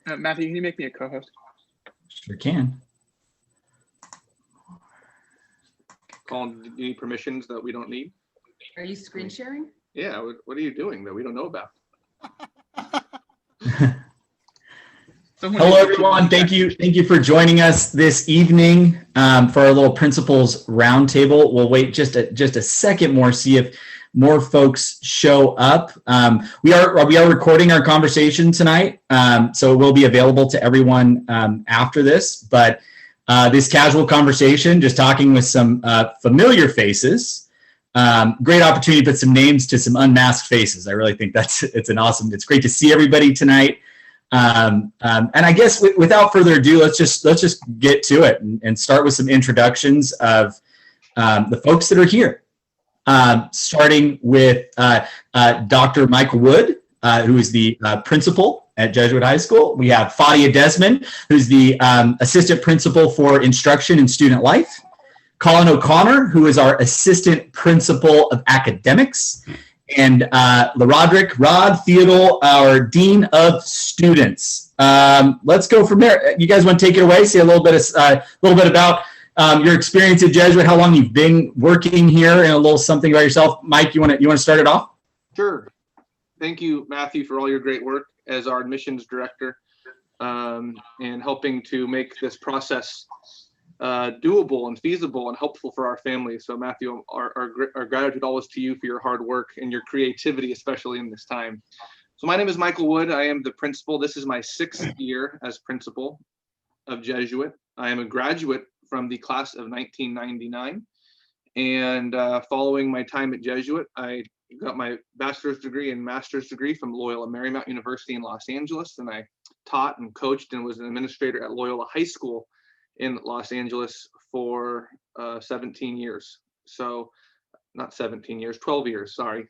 Matthew, can you make me a co-host? Sure can. Colin, do you need permissions that we don't need? Are you screen sharing? Yeah, what are you doing that we don't know about? Hello, everyone. Thank you for joining us this evening for our little principals roundtable. We'll wait just a second more, see if more folks show up. We are recording our conversation tonight, so it will be available to everyone after this. But this casual conversation, just talking with some familiar faces. Great opportunity to put some names to some unmasked faces. I really think it's great to see everybody tonight. And I guess without further ado, let's just get to it and start with some introductions of the folks that are here. Starting with Dr. Michael Wood, who is the principal at Jesuit High School. We have Fadia Desmond, who's the assistant principal for instruction and student life. Colin O'Connor, who is our assistant principal of academics. And Rod Theodore, our dean of students. Let's go from there. You guys want to take it away? Say a little bit about your experience at Jesuit, how long you've been working here, and a little something about yourself. Mike, you want to start it off? Sure. Thank you, Matthew, for all your great work as our admissions director and helping to make this process doable and feasible and helpful for our families. So Matthew, our gratitude always to you for your hard work and your creativity, especially in this time. So my name is Michael Wood. I am the principal. This is my 6th year as principal of Jesuit. I am a graduate from the class of 1999. And following my time at Jesuit, I got my bachelor's degree and master's degree from Loyola Marymount University in Los Angeles. And I taught and coached and was an administrator at Loyola High School in Los Angeles for 17 years. So not 17 years, 12 years, sorry.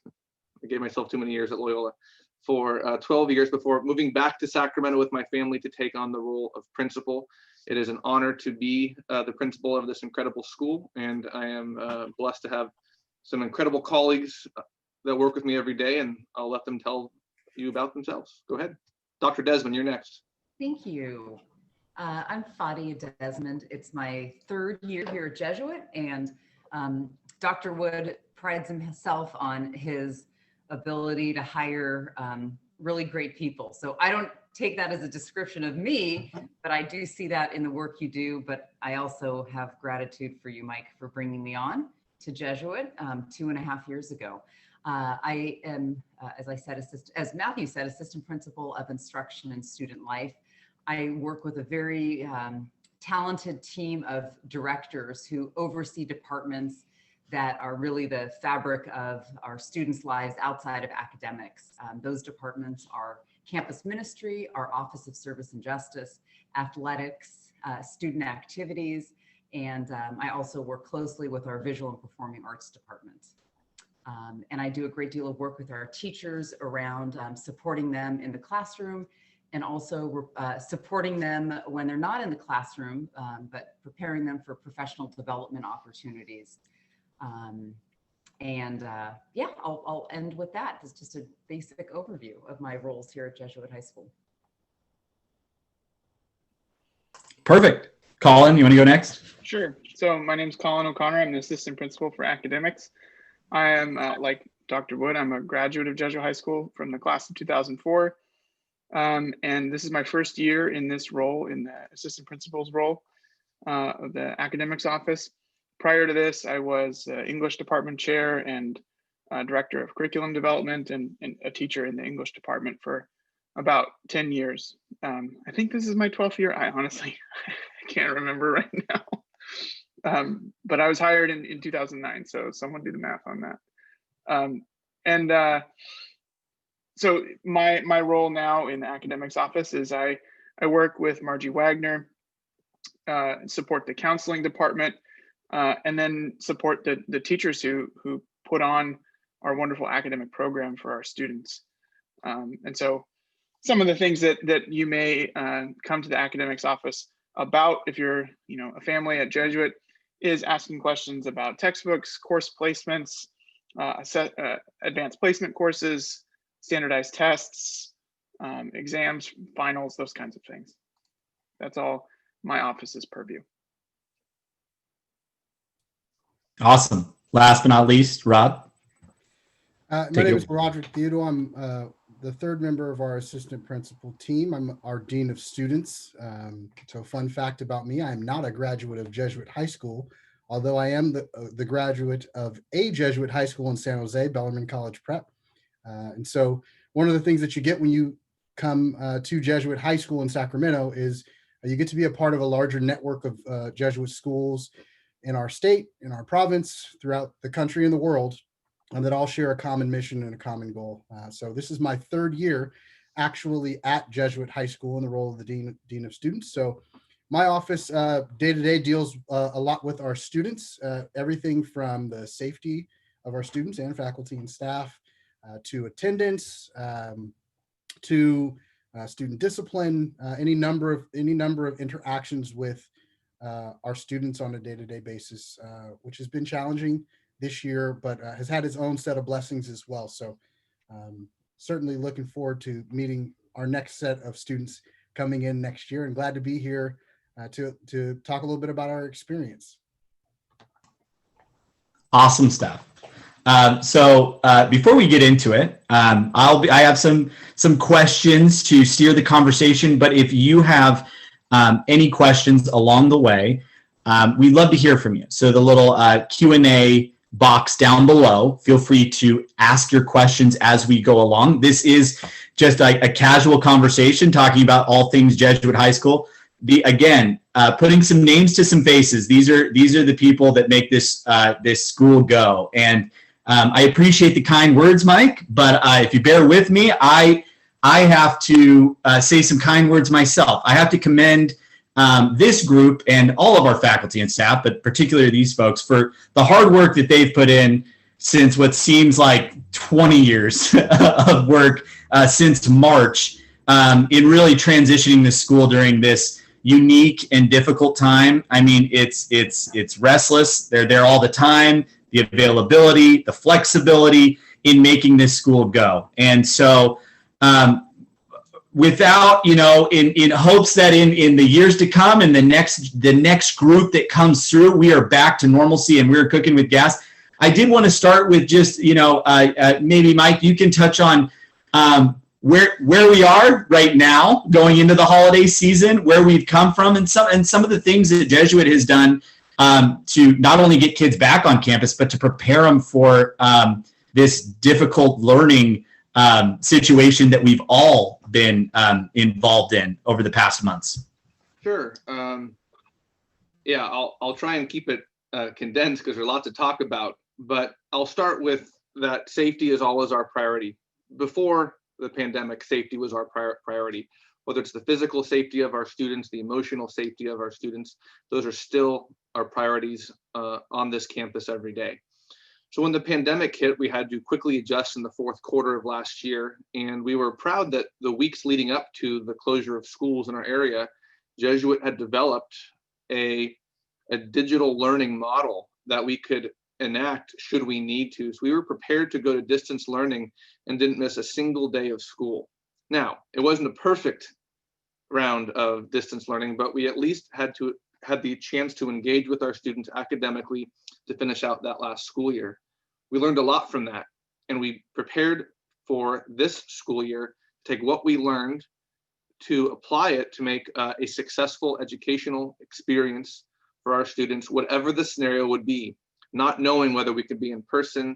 I gave myself too many years at Loyola. For 12 years before moving back to Sacramento with my family to take on the role of principal. It is an honor to be the principal of this incredible school, and I am blessed to have some incredible colleagues that work with me every day, and I'll let them tell you about themselves. Go ahead. Dr. Desmond, you're next. Thank you. I'm Fadia Desmond. It's my 3rd year here at Jesuit, and Dr. Wood prides himself on his ability to hire really great people. So I don't take that as a description of me, but I do see that in the work you do. But I also have gratitude for you, Mike, for bringing me on to Jesuit 2.5 years ago. I am, as Matthew said, assistant principal of instruction and student life. I work with a very talented team of directors who oversee departments that are really the fabric of our students' lives outside of academics. Those departments are campus ministry, our Office of Service and Justice, athletics, student activities, and I also work closely with our visual and performing arts department. And I do a great deal of work with our teachers around supporting them in the classroom, and also supporting them when they're not in the classroom, but preparing them for professional development opportunities. Yeah, I'll end with that. It's just a basic overview of my roles here at Jesuit High School. Perfect. Colin, you want to go next? Sure. So my name is Colin O'Connor. I'm the assistant principal for academics. I am, like Dr. Wood, I'm a graduate of Jesuit High School from the class of 2004. And this is my 1st year in this role, in the assistant principal's role of the academics office. Prior to this, I was English department chair and director of curriculum development and a teacher in the English department for about 10 years. I think this is my 12th year. I honestly I can't remember right now. But I was hired in 2009, so someone do the math on that. So my role now in the academics office is I work with Margie Wagner, support the counseling department, and then support the teachers who put on our wonderful academic program for our students. And so some of the things that you may come to the academics office about, if you're a family at Jesuit, is asking questions about textbooks, course placements, advanced placement courses, standardized tests, exams, finals, those kinds of things. That's all my office's purview. Awesome. Last but not least, Rod. My name is Roderick Theodore. I'm the third member of our assistant principal team. I'm our dean of students. So fun fact about me, I am not a graduate of Jesuit High School, although I am the graduate of a Jesuit high school in San Jose, Bellarmine College Prep. And so one of the things that you get when you come to Jesuit High School in Sacramento is you get to be a part of a larger network of Jesuit schools in our state, in our province, throughout the country and the world, and that all share a common mission and a common goal. So this is my third year actually at Jesuit High School in the role of the Dean of Students. So my office day-to-day deals a lot with our students, everything from the safety of our students and faculty and staff to attendance, to student discipline, any number of interactions with our students on a day-to-day basis, which has been challenging this year, but has had its own set of blessings as well. So certainly looking forward to meeting our next set of students coming in next year, and glad to be here to talk a little bit about our experience. Awesome stuff. So before we get into it, I have some questions to steer the conversation, but if you have any questions along the way, we'd love to hear from you. So the little Q&A box down below, feel free to ask your questions as we go along. This is just a casual conversation talking about all things Jesuit High School. Again, putting some names to some faces. These are the people that make this school go. And I appreciate the kind words, Mike, but if you bear with me, I have to say some kind words myself. I have to commend this group and all of our faculty and staff, but particularly these folks, for the hard work that they've put in since what seems like 20 years of work since March in really transitioning this school during this unique and difficult time. I mean, it's restless. They're there all the time. The availability, the flexibility in making this school go. And so without, in hopes that in the years to come and the next group that comes through, we are back to normalcy and we're cooking with gas. I did want to start with just, maybe Mike, you can touch on where we are right now going into the holiday season, where we've come from, and some of the things that Jesuit has done to not only get kids back on campus, but to prepare them for this difficult learning situation that we've all been involved in over the past months. Sure. Yeah, I'll try and keep it condensed because there's a lot to talk about, but I'll start with that safety is always our priority. Before the pandemic, safety was our priority. Whether it's the physical safety of our students, the emotional safety of our students, those are still our priorities on this campus every day. So when the pandemic hit, we had to quickly adjust in the fourth quarter of last year, and we were proud that the weeks leading up to the closure of schools in our area, Jesuit had developed a digital learning model that we could enact should we need to. So we were prepared to go to distance learning and didn't miss a single day of school. Now, it wasn't a perfect round of distance learning, but we at least had the chance to engage with our students academically to finish out that last school year. We learned a lot from that, and we prepared for this school year to take what we learned to apply it to make a successful educational experience for our students, whatever the scenario would be, not knowing whether we could be in person,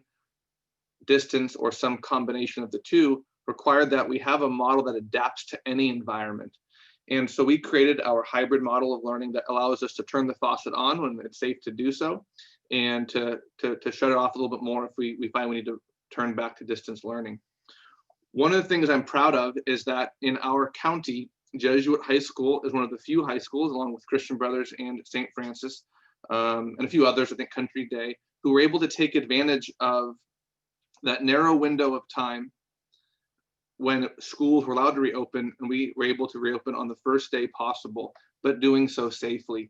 distance, or some combination of the two, required that we have a model that adapts to any environment. And so we created our hybrid model of learning that allows us to turn the faucet on when it's safe to do so, and to shut it off a little bit more if we find we need to turn back to distance learning. One of the things I'm proud of is that in our county, Jesuit High School is one of the few high schools, along with Christian Brothers and St. Francis, and a few others, I think Country Day, who were able to take advantage of that narrow window of time when schools were allowed to reopen, and we were able to reopen on the first day possible, but doing so safely.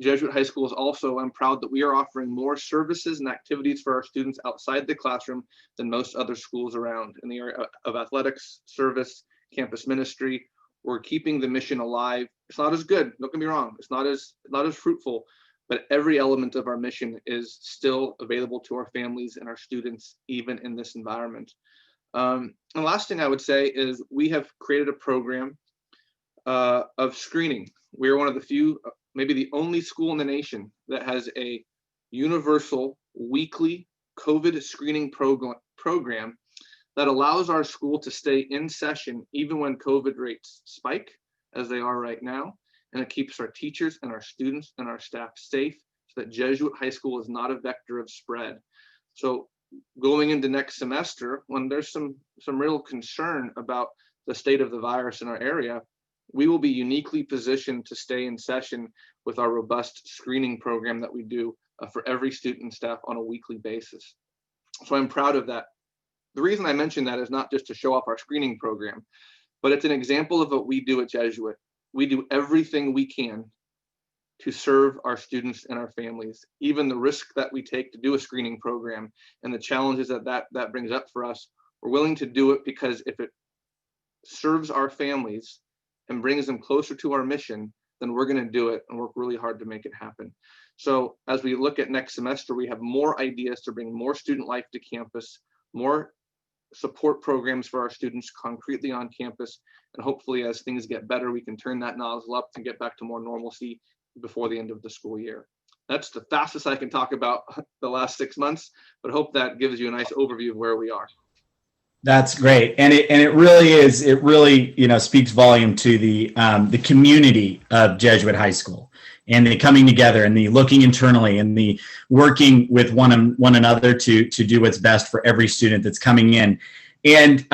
Jesuit High School is also, I'm proud that we are offering more services and activities for our students outside the classroom than most other schools around in the area of athletics, service, campus ministry. We're keeping the mission alive. It's not as good, don't get me wrong. It's not as fruitful, but every element of our mission is still available to our families and our students, even in this environment. And the last thing I would say is we have created a program of screening. We're one of the few, maybe the only school in the nation that has a universal weekly COVID screening program that allows our school to stay in session even when COVID rates spike, as they are right now. And it keeps our teachers and our students and our staff safe so that Jesuit High School is not a vector of spread. So going into next semester, when there's some real concern about the state of the virus in our area, we will be uniquely positioned to stay in session with our robust screening program that we do for every student and staff on a weekly basis. So I'm proud of that. The reason I mention that is not just to show off our screening program, but it's an example of what we do at Jesuit. We do everything we can to serve our students and our families, even the risk that we take to do a screening program and the challenges that brings up for us. We're willing to do it because if it serves our families and brings them closer to our mission, then we're going to do it and work really hard to make it happen. So as we look at next semester, we have more ideas to bring more student life to campus, more support programs for our students concretely on campus. And hopefully as things get better, we can turn that nozzle up and get back to more normalcy before the end of the school year. That's the fastest I can talk about the last 6 months, but hope that gives you a nice overview of where we are. That's great, and it really speaks volume to the community of Jesuit High School, and the coming together and the looking internally and the working with one another to do what's best for every student that's coming in. And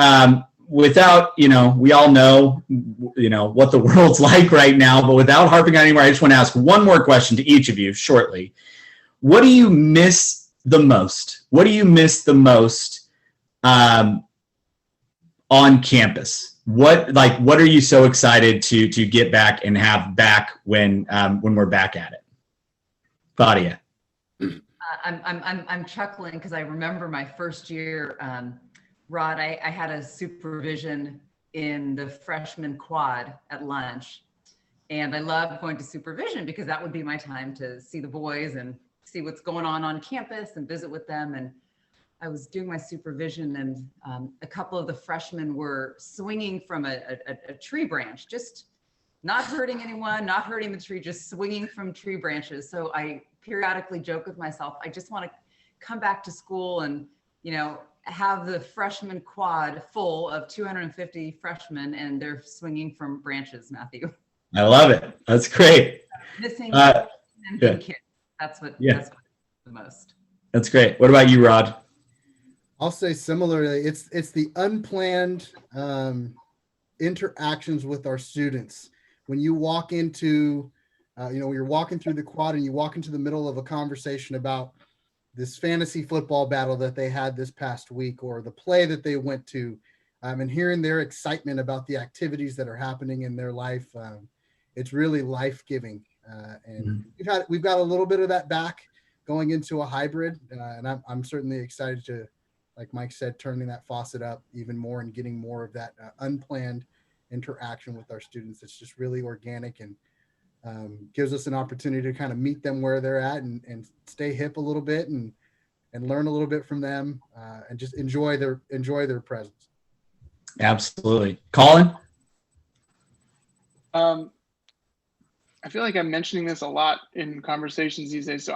without, we all know, what the world's like right now, but without harping on anymore, I just want to ask one more question to each of you shortly. What do you miss the most? What do you miss the most on campus? What are you so excited to get back and have back when we're back at it? Fadia. I'm chuckling because I remember my first year, Rod. I had a supervision in the freshman quad at lunch, and I loved going to supervision because that would be my time to see the boys and see what's going on campus and visit with them. And I was doing my supervision, and a couple of the freshmen were swinging from a tree branch, just not hurting anyone, not hurting the tree, just swinging from tree branches. So I periodically joke with myself, I just want to come back to school and, have the freshman quad full of 250 freshmen, and they're swinging from branches, Matthew. I love it. That's great. Missing kids. That's what the most. That's great. What about you, Rod? I'll say similarly, it's the unplanned interactions with our students. When you walk into, you're walking through the quad and you walk into the middle of a conversation about this fantasy football battle that they had this past week, or the play that they went to, and hearing their excitement about the activities that are happening in their life, it's really life-giving. And we've got a little bit of that back going into a hybrid, and I'm certainly excited to, like Mike said, turning that faucet up even more and getting more of that unplanned interaction with our students. It's just really organic and gives us an opportunity to kind of meet them where they're at and stay hip a little bit and learn a little bit from them, and just enjoy their presence. Absolutely. Colin? I feel like I'm mentioning this a lot in conversations these days. So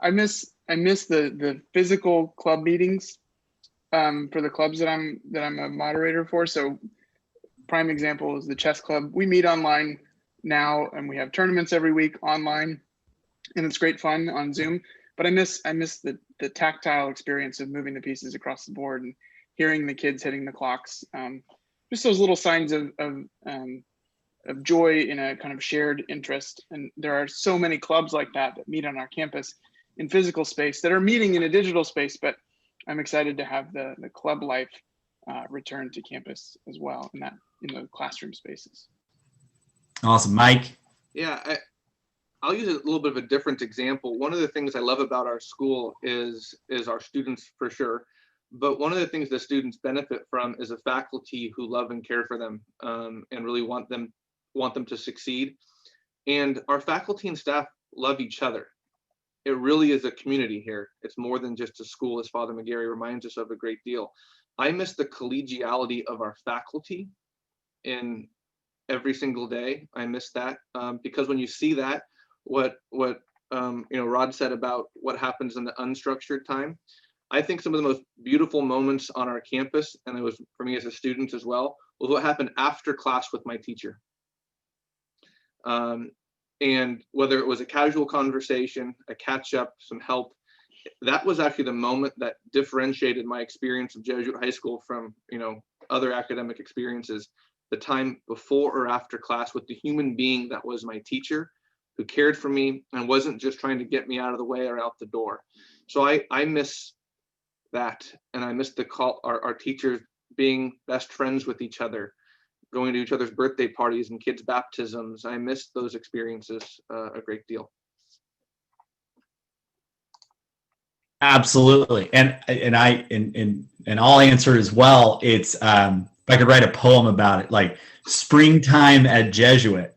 I miss the physical club meetings for the clubs that I'm a moderator for. So prime example is the chess club. We meet online now, and we have tournaments every week online, and it's great fun on Zoom. But I miss the tactile experience of moving the pieces across the board and hearing the kids hitting the clocks. Just those little signs of joy in a kind of shared interest. And there are so many clubs like that meet on our campus in physical space that are meeting in a digital space, but I'm excited to have the club life return to campus as well in the classroom spaces. Awesome. Mike? Yeah, I'll use a little bit of a different example. One of the things I love about our school is our students, for sure, But one of the things that students benefit from is a faculty who love and care for them, and really want them to succeed. And our faculty and staff love each other. It really is a community here. It's more than just a school, as Father McGarry reminds us of a great deal. I miss the collegiality of our faculty in every single day. I miss that, because when you see that, what Rod said about what happens in the unstructured time, I think some of the most beautiful moments on our campus, and it was for me as a student as well, was what happened after class with my teacher. And whether it was a casual conversation, a catch up, some help, that was actually the moment that differentiated my experience of Jesuit high school from, other academic experiences. The time before or after class with the human being that was my teacher, who cared for me and wasn't just trying to get me out of the way or out the door. So I miss that, and I miss our teachers being best friends with each other, going to each other's birthday parties and kids' baptisms. I miss those experiences a great deal. Absolutely, and I'll answer as well. It's if I could write a poem about it, like springtime at Jesuit.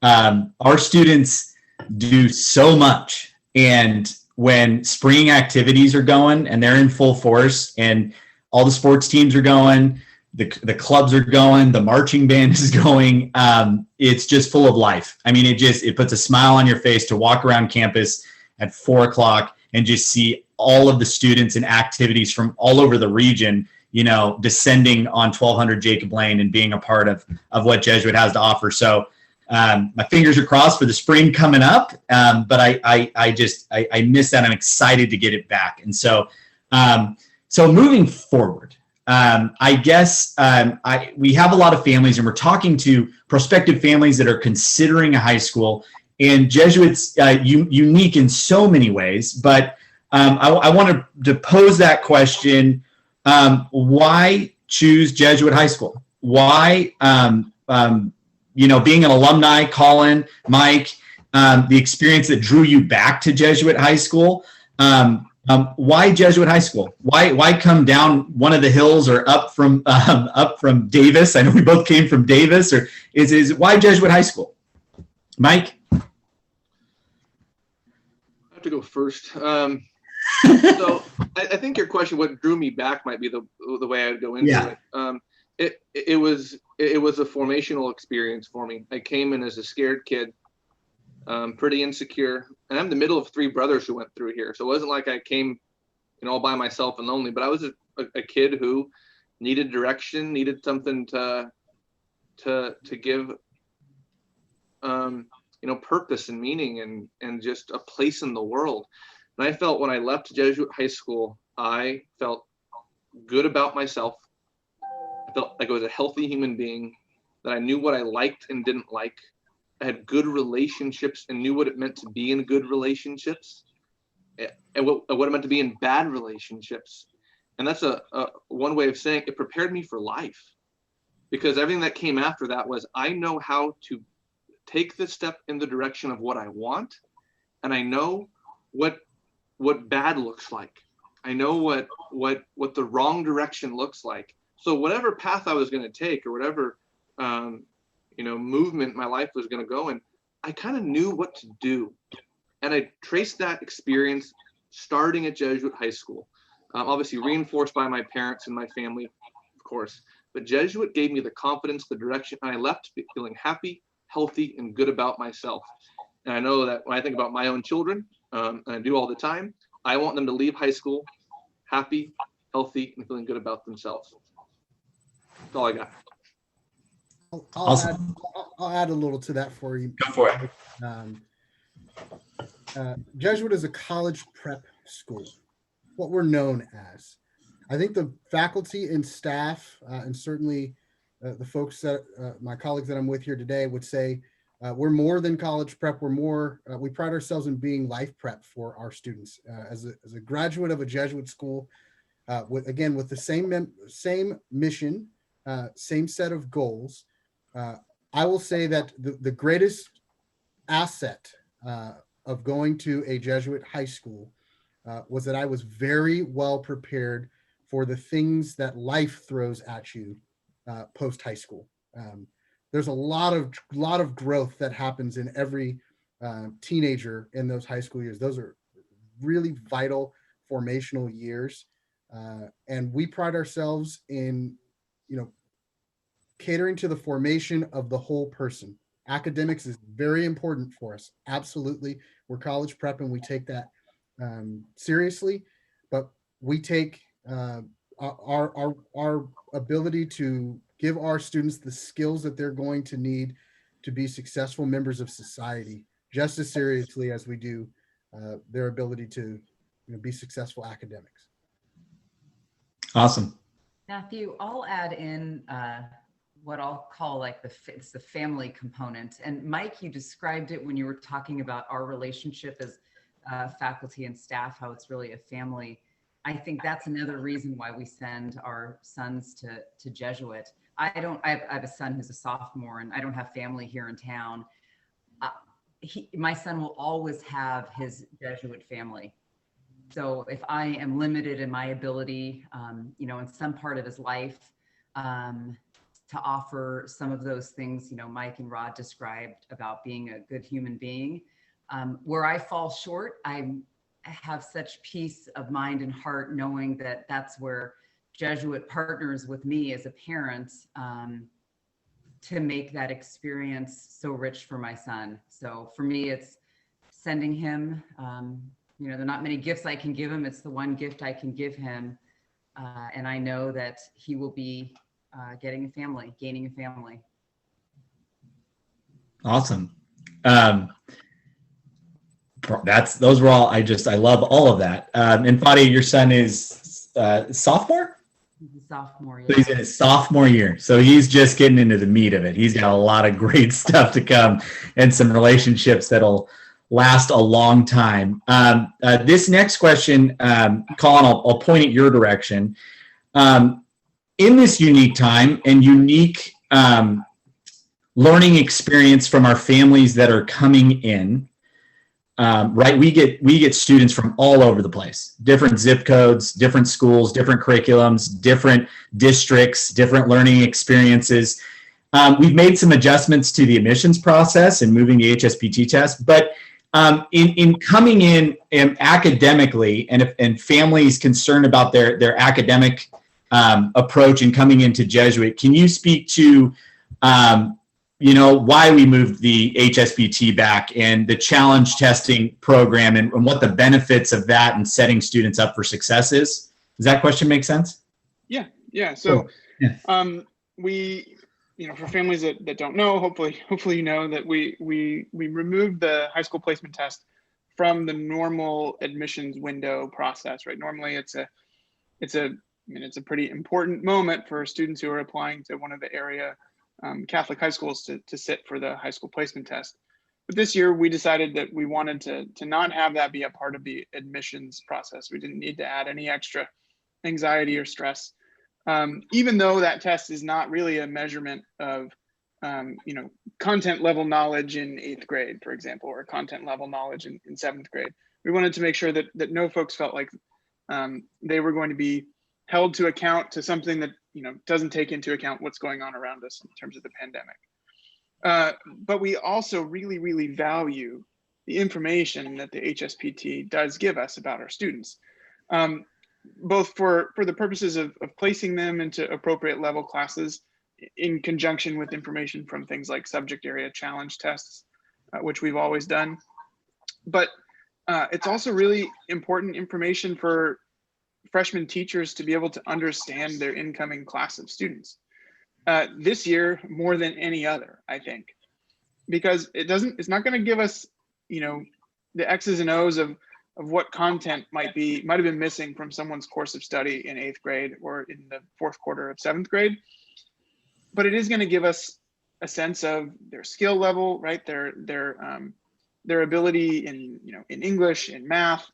Our students do so much, and when spring activities are going and they're in full force, and all the sports teams are going, the clubs are going, the marching band is going, it's just full of life. I mean, it puts a smile on your face to walk around campus at 4 o'clock and just see all of the students and activities from all over the region, descending on 1200 Jacob Lane and being a part of what Jesuit has to offer. So my fingers are crossed for the spring coming up, but I miss that. I'm excited to get it back. And so moving forward, I guess we have a lot of families, and we're talking to prospective families that are considering a high school. And Jesuit's unique in so many ways, but I wanted to pose that question: why choose Jesuit high school? Why, being an alumni, Colin, Mike, the experience that drew you back to Jesuit high school? Why Jesuit high school? Why come down one of the hills or up from Davis? I know we both came from Davis. Or is why Jesuit high school? Mike? I have to go first. So I think your question, what drew me back, might be the way I'd go into it. It was a formational experience for me. I came in as a scared kid, pretty insecure, and I'm the middle of 3 brothers who went through here. So it wasn't like I came, all by myself and lonely, but I was a kid who needed direction, needed something to give, purpose and meaning and just a place in the world. And I felt when I left Jesuit high school, I felt good about myself. I felt like I was a healthy human being, that I knew what I liked and didn't like. I had good relationships and knew what it meant to be in good relationships, and what it meant to be in bad relationships. And that's a one way of saying it prepared me for life, because everything that came after that was, I know how to take this step in the direction of what I want, and I know what bad looks like. I know what the wrong direction looks like. So whatever path I was going to take, or whatever movement my life was going to go in, I kind of knew what to do. And I traced that experience starting at Jesuit high school, obviously reinforced by my parents and my family, of course. But Jesuit gave me the confidence, the direction, and I left feeling happy, healthy, and good about myself. And I know that when I think about my own children, and I do all the time, I want them to leave high school happy, healthy, and feeling good about themselves. That's all I got. I'll add a little to that for you. Go for it. Jesuit is a college prep school, what we're known as. I think the faculty and staff, and certainly the folks that my colleagues that I'm with here today would say, we're more than college prep. We're more. We pride ourselves in being life prep for our students. As a graduate of a Jesuit school, with the same mission, same set of goals. I will say that the greatest asset of going to a Jesuit high school was that I was very well prepared for the things that life throws at you post high school. There's a lot of growth that happens in every teenager in those high school years. Those are really vital formational years, and we pride ourselves in, catering to the formation of the whole person. Academics is very important for us. Absolutely, we're college prep and we take that seriously, but we take our ability to give our students the skills that they're going to need to be successful members of society just as seriously as we do their ability to be successful academics. Awesome. Matthew, I'll add in what I'll call like it's the family component. And Mike, you described it when you were talking about our relationship as faculty and staff, how it's really a family. I think that's another reason why we send our sons to Jesuit. I have a son who's a sophomore, and I don't have family here in town. My son will always have his Jesuit family. So if I am limited in my ability, in some part of his life, to offer some of those things, Mike and Rod described about being a good human being, where I fall short, I have such peace of mind and heart knowing that that's where Jesuit partners with me as a parent to make that experience so rich for my son. So for me, it's sending him, there are not many gifts I can give him. It's the one gift I can give him. And I know that he will be gaining a family. Awesome. Those were all, I love all of that. And Fadia, your son is sophomore? He's a sophomore, yeah. So he's in his sophomore year. So he's just getting into the meat of it. He's got a lot of great stuff to come and some relationships that'll last a long time. This next question, Colin, I'll point it your direction. In this unique time and unique learning experience from our families that are coming in, right? We get students from all over the place, different zip codes, different schools, different curriculums, different districts, different learning experiences. We've made some adjustments to the admissions process and moving the HSPT test, but in coming in academically, and if families concerned about their academic approach and coming into Jesuit, can you speak to why we moved the HSPT back and the challenge testing program and what the benefits of that and setting students up for success is? Does that question make sense? Yeah. So we, for families that don't know, hopefully you know that we removed the high school placement test from the normal admissions window process, right? Normally it's a pretty important moment for students who are applying to one of the area Catholic high schools to sit for the high school placement test. But this year we decided that we wanted to not have that be a part of the admissions process. We didn't need to add any extra anxiety or stress. Even though that test is not really a measurement of, content level knowledge in 8th grade, for example, or content level knowledge in 7th grade. We wanted to make sure that no folks felt like they were going to be held to account to something that, doesn't take into account what's going on around us in terms of the pandemic. But we also really, really value the information that the HSPT does give us about our students. Both for the purposes of placing them into appropriate level classes in conjunction with information from things like subject area challenge tests, which we've always done. But it's also really important information for freshman teachers to be able to understand their incoming class of students. This year, more than any other, I think, because it's not going to give us, the X's and O's of what content might have been missing from someone's course of study in 8th grade or in the 4th quarter of 7th grade. But it is going to give us a sense of their skill level, right? Their ability in English, in math,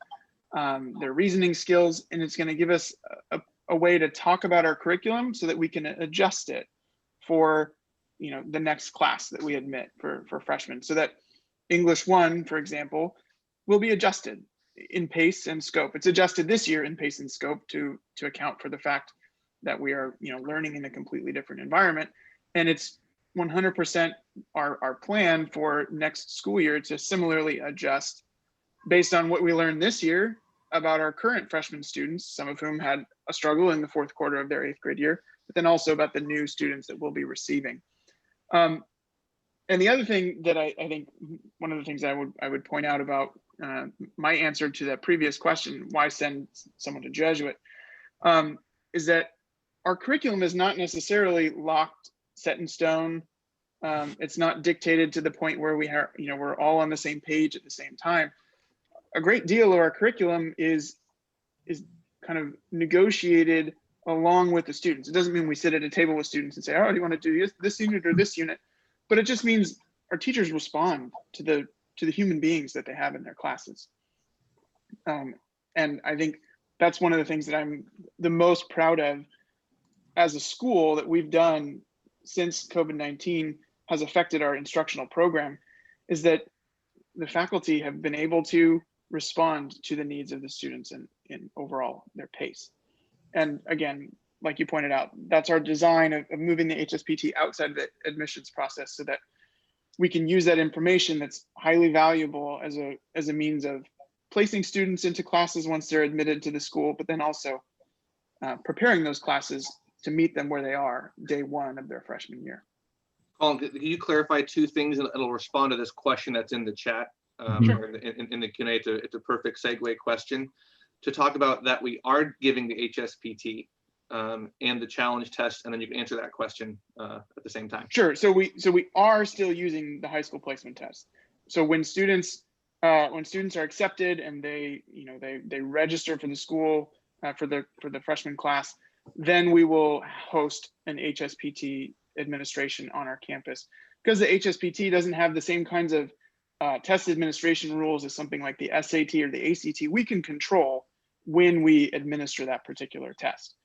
their reasoning skills, and it's going to give us a way to talk about our curriculum so that we can adjust it for the next class that we admit for freshmen, so that English 1, for example, will be adjusted in pace and scope. It's adjusted this year in pace and scope to account for the fact that we are, learning in a completely different environment. And it's 100% our plan for next school year to similarly adjust based on what we learned this year about our current freshman students, some of whom had a struggle in the fourth quarter of their 8th grade year, but then also about the new students that we'll be receiving. And the other thing that I think, one of the things I would point out about my answer to that previous question, why send someone to Jesuit, is that our curriculum is not necessarily locked, set in stone. It's not dictated to the point where we are, we're all on the same page at the same time. A great deal of our curriculum is kind of negotiated along with the students. It doesn't mean we sit at a table with students and say, oh, do you want to do this unit or this unit? But it just means our teachers respond to the human beings that they have in their classes. And I think that's one of the things that I'm the most proud of as a school that we've done since COVID-19 has affected our instructional program, is that the faculty have been able to respond to the needs of the students in overall their pace. And again, like you pointed out, that's our design of moving the HSPT outside the admissions process so that we can use that information that's highly valuable as a means of placing students into classes once they're admitted to the school, but then also preparing those classes to meet them where they are day one of their freshman year. Colin, can you clarify two things, and it'll respond to this question that's in the chat, Sure. or in the Q&A. It's a perfect segue question to talk about that we are giving the HSPT and the challenge test, and then you can answer that question at the same time. Sure. So we are still using the high school placement test. So when students are accepted and they register for the school for the freshman class, then we will host an HSPT administration on our campus. Because the HSPT doesn't have the same kinds of test administration rules as something like the SAT or the ACT, we can control when we administer that particular test.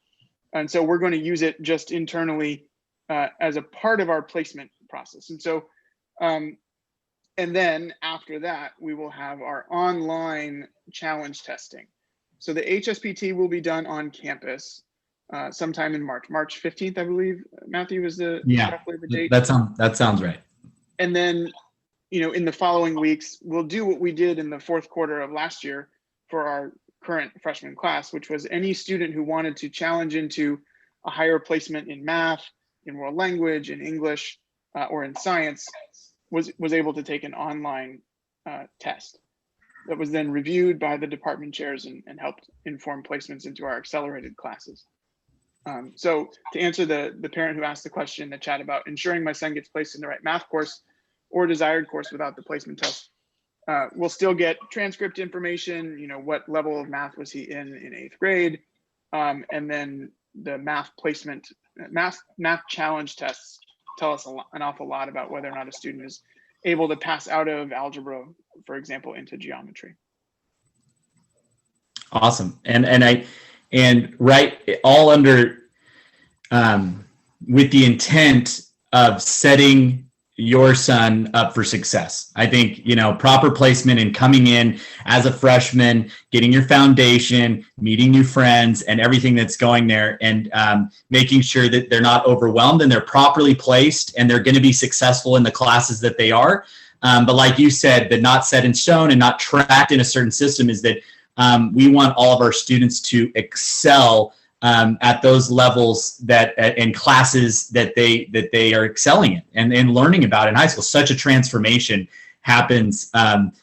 And so we're going to use it just internally as a part of our placement process. And so, and then after that, we will have our online challenge testing. So the HSPT will be done on campus sometime in March 15th, I believe. Matthew, is the roughly the date? That sounds right. And then, in the following weeks, we'll do what we did in the fourth quarter of last year for our current freshman class, which was any student who wanted to challenge into a higher placement in math, in world language, in English, or in science, was able to take an online test that was then reviewed by the department chairs and helped inform placements into our accelerated classes. So to answer the parent who asked the question in the chat about ensuring my son gets placed in the right math course or desired course without the placement test, we'll still get transcript information, what level of math was he in 8th grade, and then the math challenge tests tell us an awful lot about whether or not a student is able to pass out of algebra, for example, into geometry. Awesome. And right, all under with the intent of setting your son up for success. I think, proper placement and coming in as a freshman, getting your foundation, meeting new friends and everything that's going there, and making sure that they're not overwhelmed and they're properly placed and they're going to be successful in the classes that they are. But like you said, the not set in stone and not tracked in a certain system is that we want all of our students to excel at those levels that in classes that they are excelling in and learning about in high school. Such a transformation happens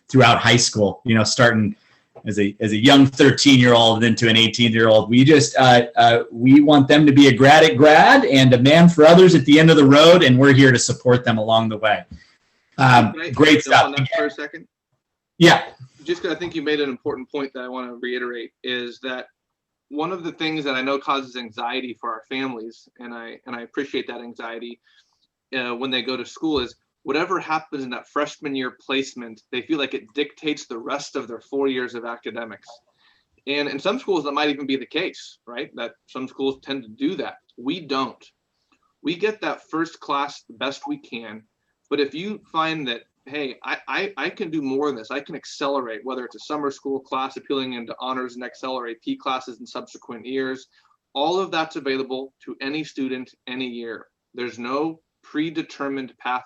throughout high school, starting as a young 13-year-old and then to an 18-year-old. We just we want them to be a grad and a man for others at the end of the road, and we're here to support them along the way. Great stuff. On that for a second? Yeah. Just because I think you made an important point that I want to reiterate is that one of the things that I know causes anxiety for our families, and I appreciate that anxiety when they go to school, is whatever happens in that freshman year placement, they feel like it dictates the rest of their 4 years of academics. And in some schools, that might even be the case, right? That some schools tend to do that. We don't. We get that first class the best we can. But if you find that hey, I can do more than this. I can accelerate, whether it's a summer school class appealing into honors and Excel or AP classes in subsequent years. All of that's available to any student any year. There's no predetermined path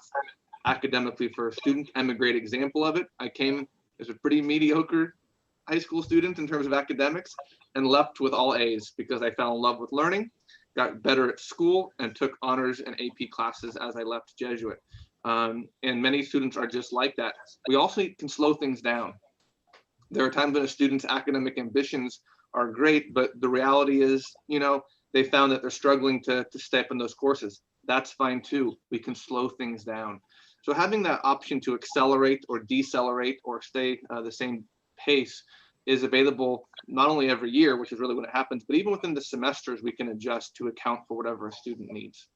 academically for a student. I'm a great example of it. I came as a pretty mediocre high school student in terms of academics and left with all A's because I fell in love with learning, got better at school, and took honors and AP classes as I left Jesuit. And many students are just like that. We also can slow things down. There are times when a student's academic ambitions are great, but the reality is, you know, they found that they're struggling to stay up in those courses. That's fine too. We can slow things down. So having that option to accelerate or decelerate or stay the same pace is available not only every year, which is really when it happens, but even within the semesters, we can adjust to account for whatever a student needs.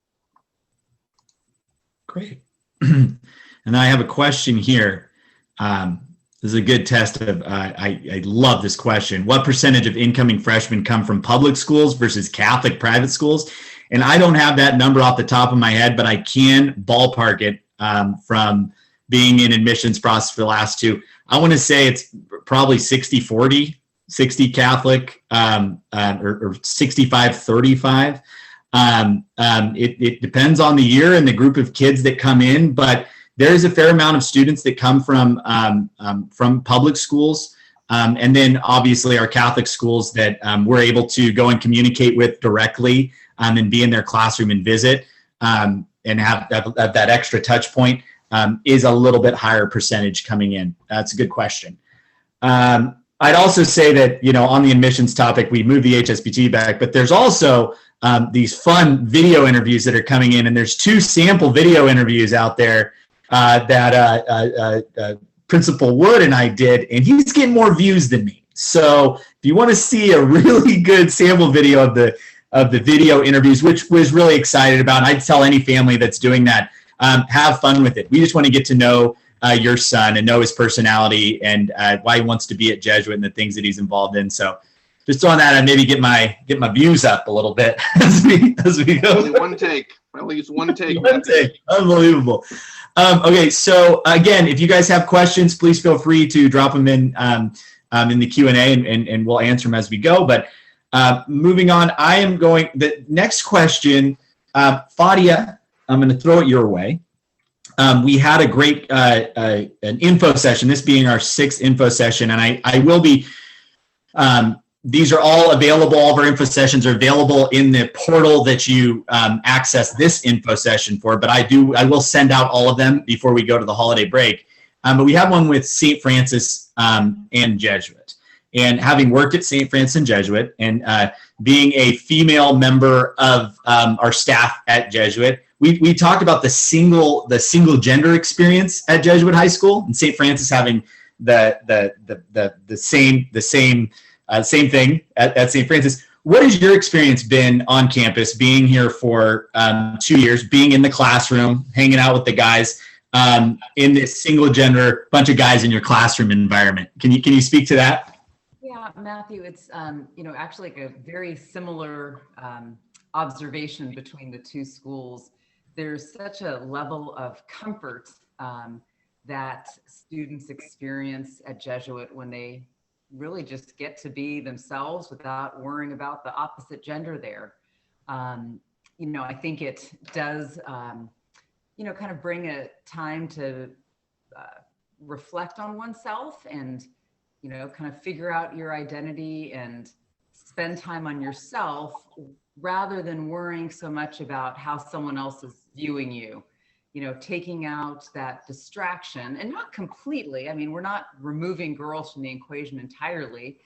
Great. And I have a question here. This is a good test of, I love this question. What percentage of incoming freshmen come from public schools versus Catholic private schools? And I don't have that number off the top of my head, but I can ballpark it from being in admissions process for the last two. I want to say it's probably 60-40, 60 Catholic or 65-35. It depends on the year and the group of kids that come in, but there's a fair amount of students that come from public schools. And then obviously our Catholic schools that we're able to go and communicate with directly and be in their classroom and visit and have that extra touch point is a little bit higher percentage coming in. That's a good question. I'd also say that, you know, on the admissions topic, we moved the HSBT back, but there's also these fun video interviews that are coming in, and there's 2 sample video interviews out there that Principal Wood and I did, and he's getting more views than me. So if you want to see a really good sample video of the video interviews, which was really excited about, I'd tell any family that's doing that, have fun with it. We just want to get to know your son and know his personality and why he wants to be at Jesuit and the things that he's involved in. So just on that, I maybe get my views up a little bit as we go. Only one take. I only use one take. One take. Unbelievable. Okay, so again, if you guys have questions, please feel free to drop them in the Q&A and we'll answer them as we go. But moving on, the next question, Fadia, I'm going to throw it your way. We had a great an info session, this being our 6th info session, and I will be, these are all available, all of our info sessions are available in the portal that you access this info session for, but I will send out all of them before we go to the holiday break. But we have one with St. Francis and Jesuit. And having worked at St. Francis and Jesuit and being a female member of our staff at Jesuit, we talked about the single gender experience at Jesuit High School, and St. Francis having the same thing at St. Francis. What has your experience been on campus, being here for 2 years, being in the classroom, hanging out with the guys in this single gender bunch of guys in your classroom environment? Can you speak to that? Yeah, Matthew, it's actually like a very similar observation between the 2 schools. There's such a level of comfort that students experience at Jesuit when they really just get to be themselves without worrying about the opposite gender there. I think it does, kind of bring a time to reflect on oneself and, kind of figure out your identity and spend time on yourself rather than worrying so much about how someone else is viewing you. Taking out that distraction, and not completely. I mean, we're not removing girls from the equation entirely,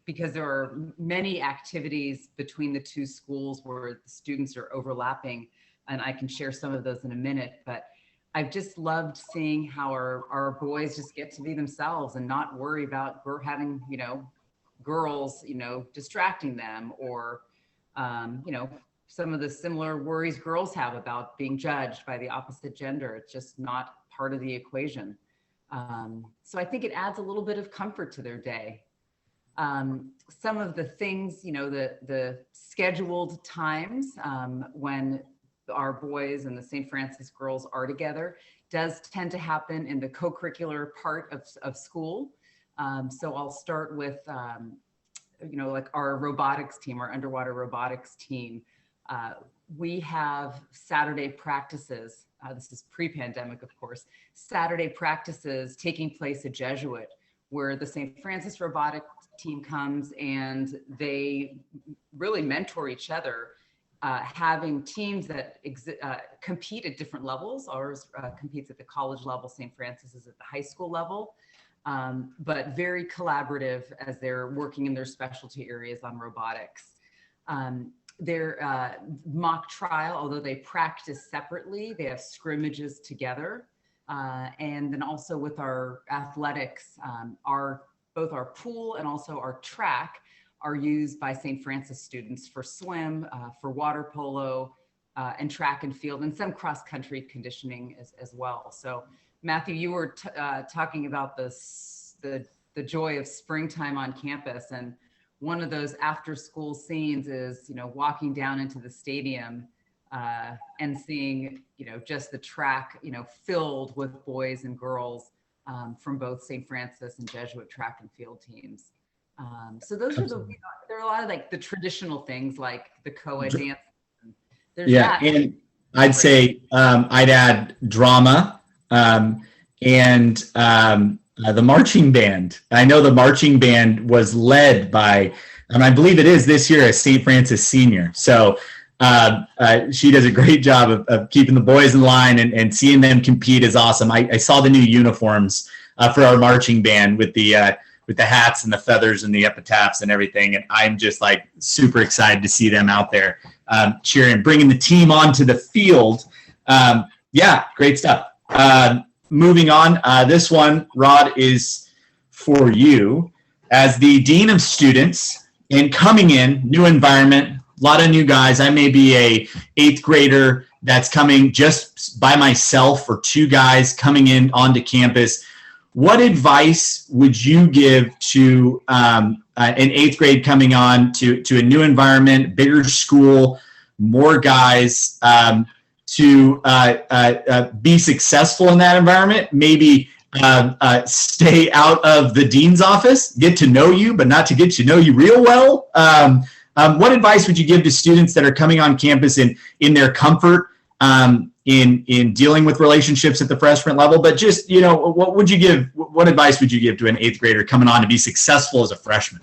because there are many activities between the 2 schools where the students are overlapping, and I can share some of those in a minute. But I've just loved seeing how our boys just get to be themselves and not worry about having, girls, distracting them or, some of the similar worries girls have about being judged by the opposite gender. It's just not part of the equation. So I think it adds a little bit of comfort to their day. Some of the things, the scheduled times when our boys and the St. Francis girls are together does tend to happen in the co-curricular part of school. So I'll start with, like our robotics team, our underwater robotics team. We have Saturday practices. This is pre-pandemic, of course. Saturday practices taking place at Jesuit, where the St. Francis robotics team comes and they really mentor each other, having teams that compete at different levels. Ours competes at the college level, St. Francis is at the high school level, but very collaborative as they're working in their specialty areas on robotics. Their mock trial, although they practice separately, they have scrimmages together. And then also with our athletics, both our pool and also our track are used by St. Francis students for swim, for water polo, and track and field, and some cross-country conditioning as well. So Matthew, you were talking about the joy of springtime on campus, and one of those after-school scenes is, walking down into the stadium and seeing, just the track, filled with boys and girls from both St. Francis and Jesuit track and field teams. So those are there are a lot of like the traditional things like the co-ed dance. There's that. And I'd say I'd add drama and the marching band. I know the marching band was led by, and I believe it is this year, a St. Francis senior. So she does a great job of keeping the boys in line, and seeing them compete is awesome. I saw the new uniforms for our marching band with the hats and the feathers and the epitaphs and everything. And I'm just like super excited to see them out there cheering, bringing the team onto the field. Yeah, great stuff. Moving on, this one, Rod, is for you. As the Dean of Students and coming in, new environment, a lot of new guys. I may be a 8th grader that's coming just by myself, or 2 guys coming in onto campus. What advice would you give to an 8th grade coming on to a new environment, bigger school, more guys, to be successful in that environment? Maybe stay out of the dean's office, get to know you, but not to get to know you real well. What advice would you give to students that are coming on campus in their comfort, in dealing with relationships at the freshman level? But just, what advice would you give to an 8th grader coming on to be successful as a freshman?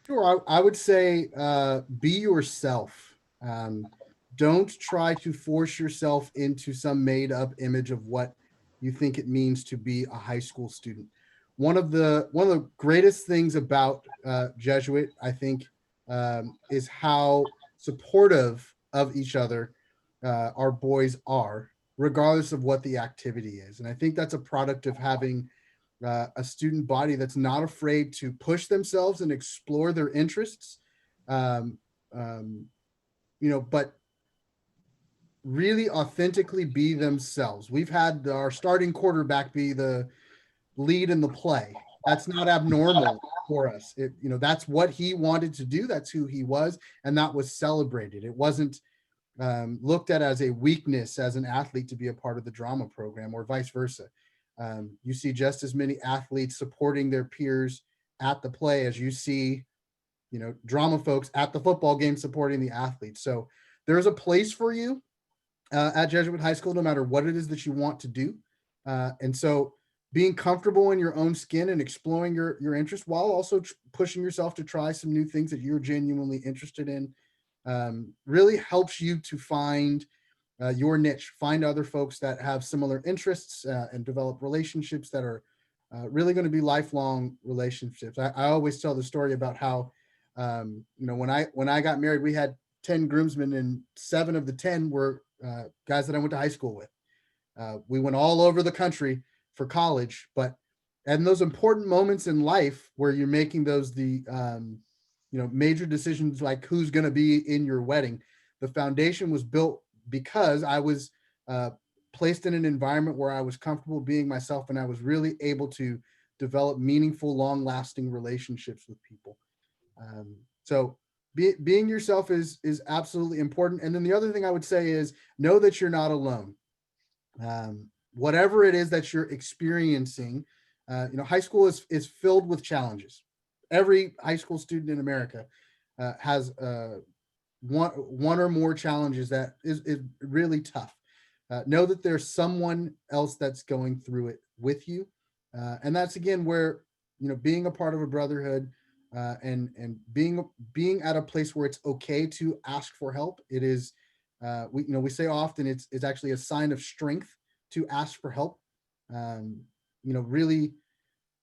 Sure. I would say be yourself. Don't try to force yourself into some made up image of what you think it means to be a high school student. One of the greatest things about Jesuit, I think, is how supportive of each other our boys are, regardless of what the activity is. And I think that's a product of having a student body that's not afraid to push themselves and explore their interests, but really authentically be themselves. We've had our starting quarterback be the lead in the play. That's not abnormal for us. That's what he wanted to do. That's who he was. And that was celebrated. It wasn't looked at as a weakness as an athlete to be a part of the drama program, or vice versa. You see just as many athletes supporting their peers at the play as you see, drama folks at the football game supporting the athletes. So there's a place for you at Jesuit High School, no matter what it is that you want to do. And so being comfortable in your own skin and exploring your interest, while also pushing yourself to try some new things that you're genuinely interested in, really helps you to find your niche, find other folks that have similar interests, and develop relationships that are really going to be lifelong relationships. I always tell the story about how, when I got married, we had 10 groomsmen, and 7 of the 10 were guys that I went to high school with. We went all over the country for college, but in those important moments in life where you're making those major decisions, like who's going to be in your wedding, the foundation was built because I was placed in an environment where I was comfortable being myself, and I was really able to develop meaningful, long-lasting relationships with people. So being yourself is absolutely important. And then the other thing I would say is know that you're not alone. Whatever it is that you're experiencing, high school is filled with challenges. Every high school student in America has one or more challenges that is really tough. Know that there's someone else that's going through it with you, and that's again where being a part of a brotherhood and being at a place where it's okay to ask for help. It is we say often it's actually a sign of strength to ask for help. Really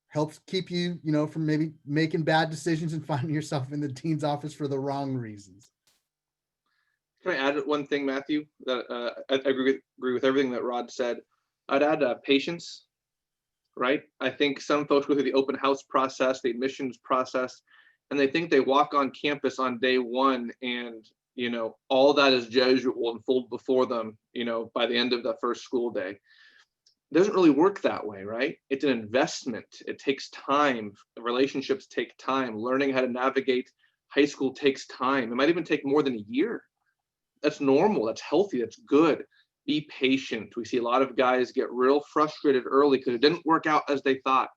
helps keep you from maybe making bad decisions and finding yourself in the dean's office for the wrong reasons. Can I add one thing, Matthew? That I agree with everything that Rod said. I'd add patience, right? I think some folks go through the open house process, the admissions process, and they think they walk on campus on day one and, all that is Jesuit will unfold before them, by the end of the first school day. It doesn't really work that way, right? It's an investment. It takes time. Relationships take time. Learning how to navigate high school takes time. It might even take more than a year. That's normal. That's healthy. That's good. Be patient. We see a lot of guys get real frustrated early because it didn't work out as they thought.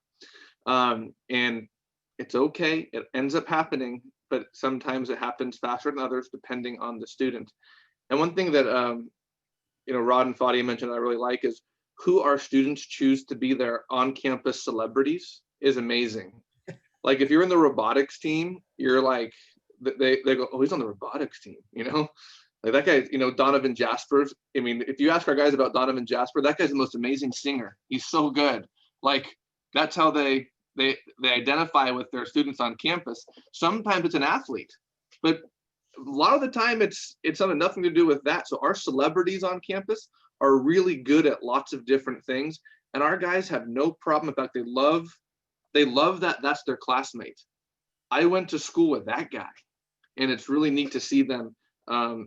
And it's okay. It ends up happening, but sometimes it happens faster than others depending on the student. And one thing that Rod and Fadia mentioned I really like is who our students choose to be their on-campus celebrities is amazing. Like if you're in the robotics team, you're like, they go, oh, he's on the robotics team, Like that guy, Donovan Jaspers. I mean, if you ask our guys about Donovan Jasper, that guy's the most amazing singer. He's so good. Like that's how they identify with their students on campus. Sometimes it's an athlete, but a lot of the time it's nothing to do with that. So our celebrities on campus are really good at lots of different things, and our guys have no problem. In fact, they love that that's their classmate. I went to school with that guy, and it's really neat to see them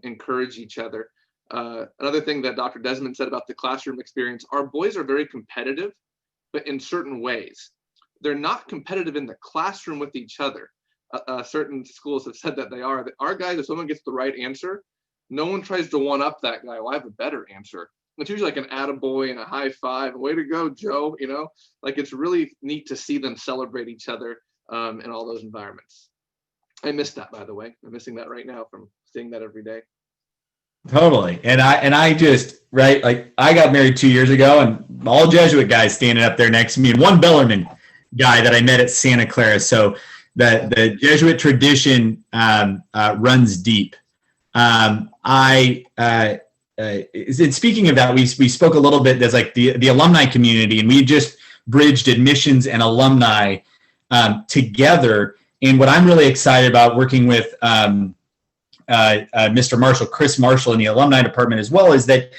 encourage each other. Another thing that Dr. Desmond said about the classroom experience, our boys are very competitive, but in certain ways. They're not competitive in the classroom with each other. Certain schools have said that they are. Our guys, if someone gets the right answer, no one tries to one up that guy. Well, I have a better answer. It's usually like an attaboy and a high five. Way to go, Joe. Like it's really neat to see them celebrate each other in all those environments. I missed that, by the way. I'm missing that right now from seeing that every day. Totally. And I just, right, like I got married 2 years ago and all Jesuit guys standing up there next to me and one Bellarmine guy that I met at Santa Clara. So the Jesuit tradition runs deep. Speaking of that, we spoke a little bit, there's like the alumni community, and we just bridged admissions and alumni together. And what I'm really excited about working with Mr. Marshall, Chris Marshall in the alumni department as well, is that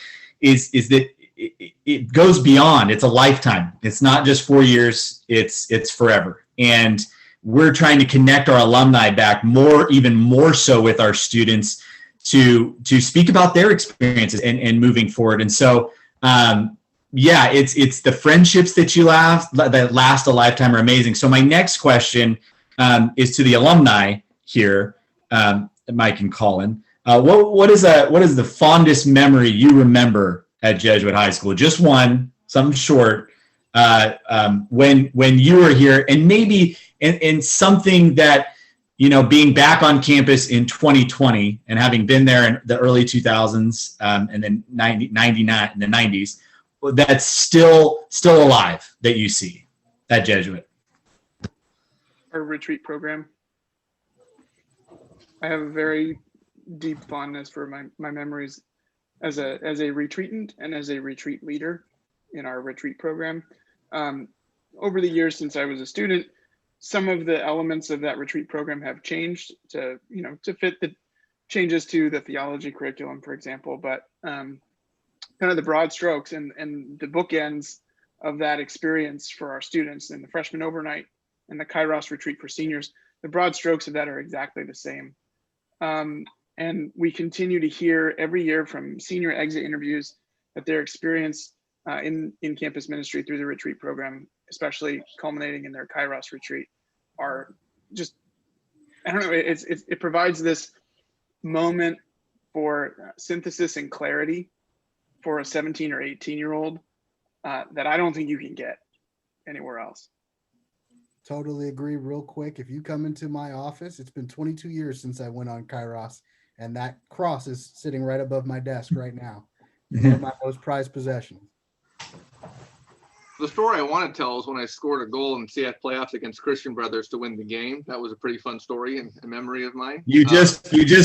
it goes beyond. It's a lifetime. It's not just 4 years. It's forever. And we're trying to connect our alumni back even more so with our students to speak about their experiences and moving forward. And so, it's the friendships that last a lifetime are amazing. So my next question is to the alumni here, Mike and Colin. What is the fondest memory you remember at Jesuit High School? Just one, something short, when you were here, and maybe in something that, being back on campus in 2020 and having been there in the early 2000s and then 99 in the 90s, that's still alive that you see at Jesuit. Our retreat program. I have a very deep fondness for my memories as a retreatant and as a retreat leader in our retreat program. Over the years since I was a student, some of the elements of that retreat program have changed to fit the changes to the theology curriculum, for example, but kind of the broad strokes and the bookends of that experience for our students and the freshman overnight and the Kairos retreat for seniors, the broad strokes of that are exactly the same. And we continue to hear every year from senior exit interviews that their experience in campus ministry through the retreat program, especially culminating in their Kairos retreat, are just I don't know, it provides this moment for synthesis and clarity for a 17 or 18-year-old that I don't think you can get anywhere else. Totally agree. Real quick, if you come into my office, it's been 22 years since I went on Kairos, and that cross is sitting right above my desk right now. One of my most prized possessions. The story I want to tell is when I scored a goal in CF playoffs against Christian Brothers to win the game. That was a pretty fun story and a memory of mine. You just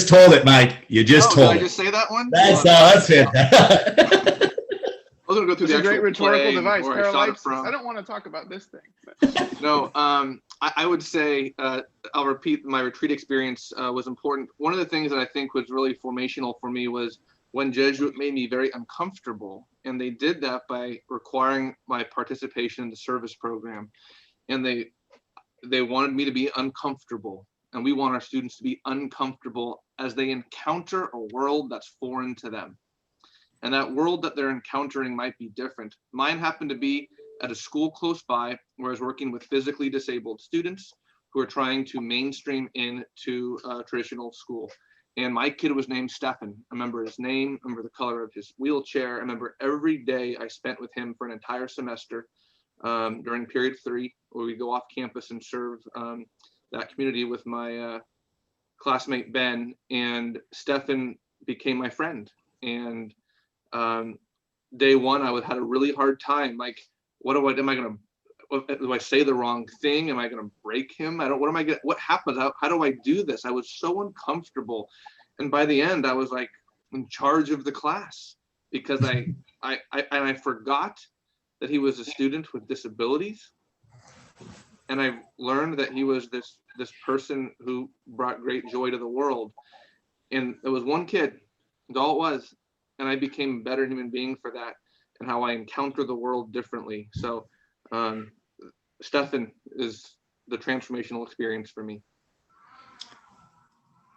told it, Mike. You just told did it. I just say that one? That's it. I was going to go through It's the a great actual rhetorical play device. where I shot it from. I don't want to talk about this thing. No, I would say I'll repeat my retreat experience was important. One of the things that I think was really formational for me was when Jesuit made me very uncomfortable, and they did that by requiring my participation in the service program, and they wanted me to be uncomfortable, and we want our students to be uncomfortable as they encounter a world that's foreign to them, and that world that they're encountering might be different. Mine happened to be at a school close by where I was working with physically disabled students who are trying to mainstream into traditional school. And my kid was named Stefan. I remember his name, I remember the color of his wheelchair. I remember every day I spent with him for an entire semester during period 3, where we go off campus and serve that community with my classmate Ben. And Stefan became my friend. And day 1, I had a really hard time. Like, do I say the wrong thing? Am I going to break him? What happens? How do I do this? I was so uncomfortable. And by the end, I was like in charge of the class because I forgot that he was a student with disabilities. And I learned that he was this person who brought great joy to the world. And it was one kid, that's all it was. And I became a better human being for that and how I encounter the world differently. So Stefan is the transformational experience for me.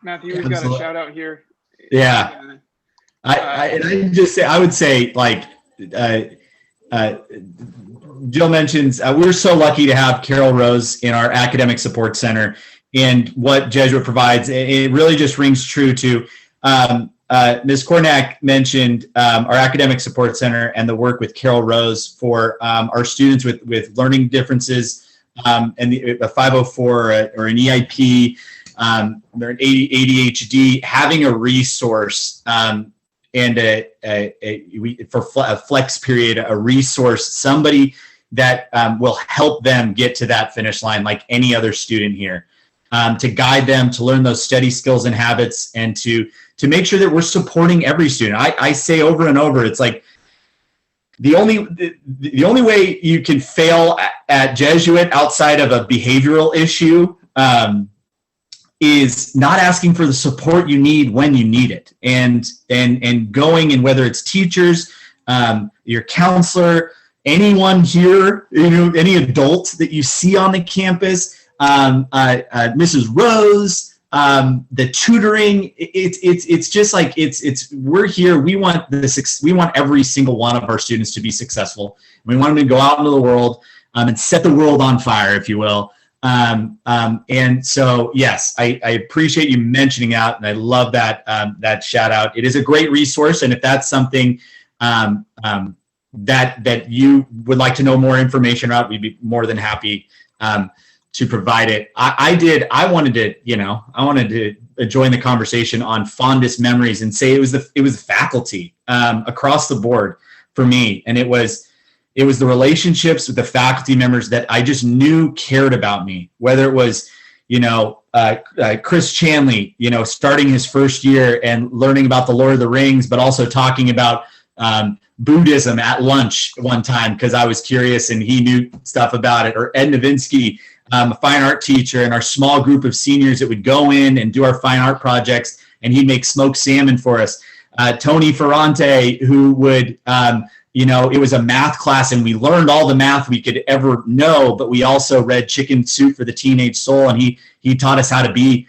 Matthew, we've got a shout out here. Yeah. I would say, like, Jill mentions, we're so lucky to have Carol Rose in our academic support center, and what Jesuit provides, it really just rings true to Ms. Kornak mentioned our academic support center and the work with Carol Rose for our students with learning differences and a 504 or an EIP, or an ADHD, having a resource and for a flex period, a resource, somebody that will help them get to that finish line like any other student here, to guide them, to learn those study skills and habits, and to make sure that we're supporting every student. I say over and over, it's like the only way you can fail at Jesuit outside of a behavioral issue is not asking for the support you need when you need it, and going, and whether it's teachers, your counselor, anyone here, any adult that you see on the campus, Mrs. Rose, the tutoring, it's just like we're here. We want every single one of our students to be successful. We want them to go out into the world and set the world on fire, if you will. And so, yes, I appreciate you mentioning that, and I love that shout out. It is a great resource, and if that's something that you would like to know more information about, we'd be more than happy to provide it. I wanted to join the conversation on fondest memories and say it was the faculty across the board for me, and it was the relationships with the faculty members that I just knew cared about me, whether it was, Chris Chanley, starting his first year and learning about the Lord of the Rings, but also talking about Buddhism at lunch one time because I was curious and he knew stuff about it, or Ed Novinsky, a fine art teacher, and our small group of seniors that would go in and do our fine art projects, and he'd make smoked salmon for us. Tony Ferrante, who would, it was a math class, and we learned all the math we could ever know, but we also read Chicken Soup for the Teenage Soul, and he taught us how to be,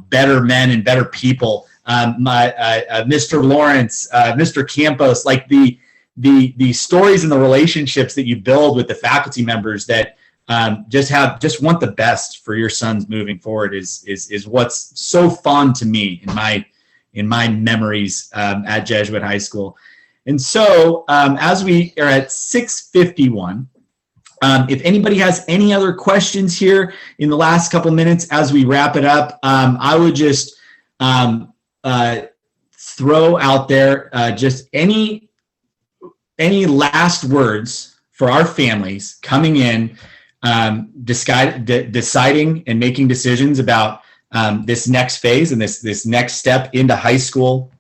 better men and better people. Mr. Lawrence, Mr. Campos, like the stories and the relationships that you build with the faculty members that just want the best for your sons moving forward is what's so fond to me in my memories at Jesuit High School. And so as we are at 6:51, if anybody has any other questions here in the last couple minutes as we wrap it up, I would just throw out there just any last words for our families coming in, deciding and making decisions about this next phase and this next step into high school.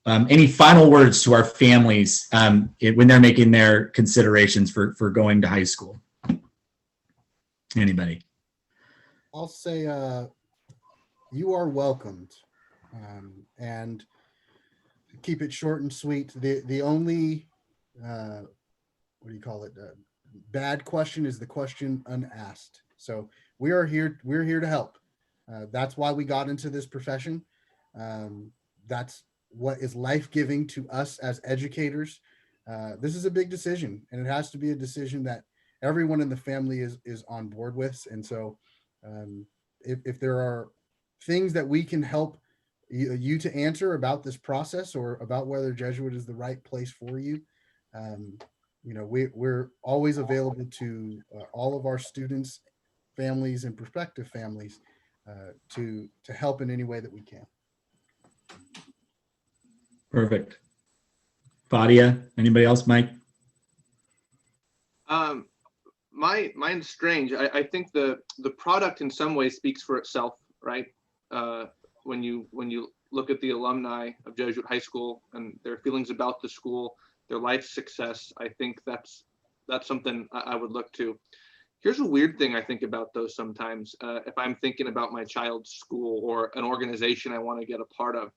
Any final words to our families when they're making their considerations for going to high school? Anybody? I'll say you are welcomed, and keep it short and sweet. The only what do you call it? Bad question is the question unasked. So we're here to help. That's why we got into this profession. That's what is life-giving to us as educators. This is a big decision, and it has to be a decision that everyone in the family is on board with. And so if there are things that we can help you to answer about this process or about whether Jesuit is the right place for you, we're always available to all of our students, families, and prospective families to help in any way that we can. Perfect. Fadia, anybody else, Mike? Mine's strange. I think the product in some ways speaks for itself, right? When you look at the alumni of Jesuit High School and their feelings about the school, their life success, I think that's something I would look to. Here's a weird thing I think about those sometimes. If I'm thinking about my child's school or an organization I want to get a part of,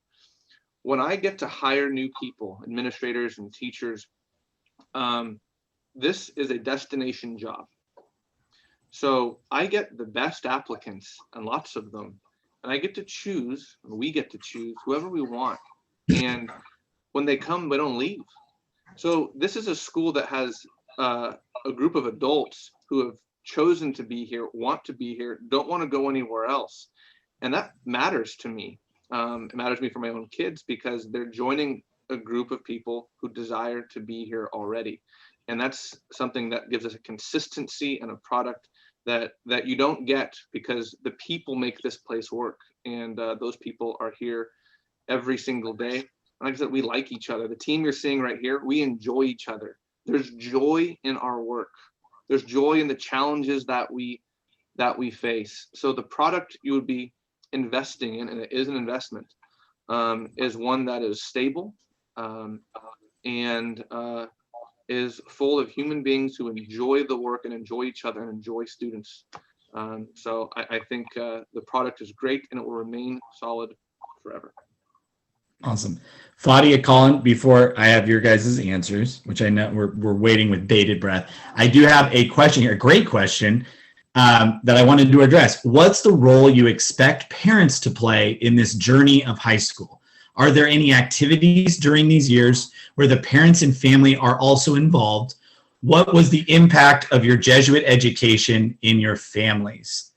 when I get to hire new people, administrators and teachers, this is a destination job. So I get the best applicants, and lots of them, and I get to choose, and we get to choose whoever we want. And when they come, they don't leave. So this is a school that has a group of adults who have chosen to be here, want to be here, don't want to go anywhere else. And that matters to me. It matters to me for my own kids because they're joining a group of people who desire to be here already. And that's something that gives us a consistency and a product that you don't get because the people make this place work. And those people are here every single day. Like I said, we like each other. The team you're seeing right here, we enjoy each other. There's joy in our work. There's joy in the challenges that we face. So the product you would be investing in, and it is an investment, is one that is stable and is full of human beings who enjoy the work and enjoy each other and enjoy students. So I think the product is great and it will remain solid forever. Awesome. Fadia, Colin, before I have your guys' answers, which I know we're waiting with bated breath, I do have a question here, a great question that I wanted to address. What's the role you expect parents to play in this journey of high school? Are there any activities during these years where the parents and family are also involved? What was the impact of your Jesuit education in your families?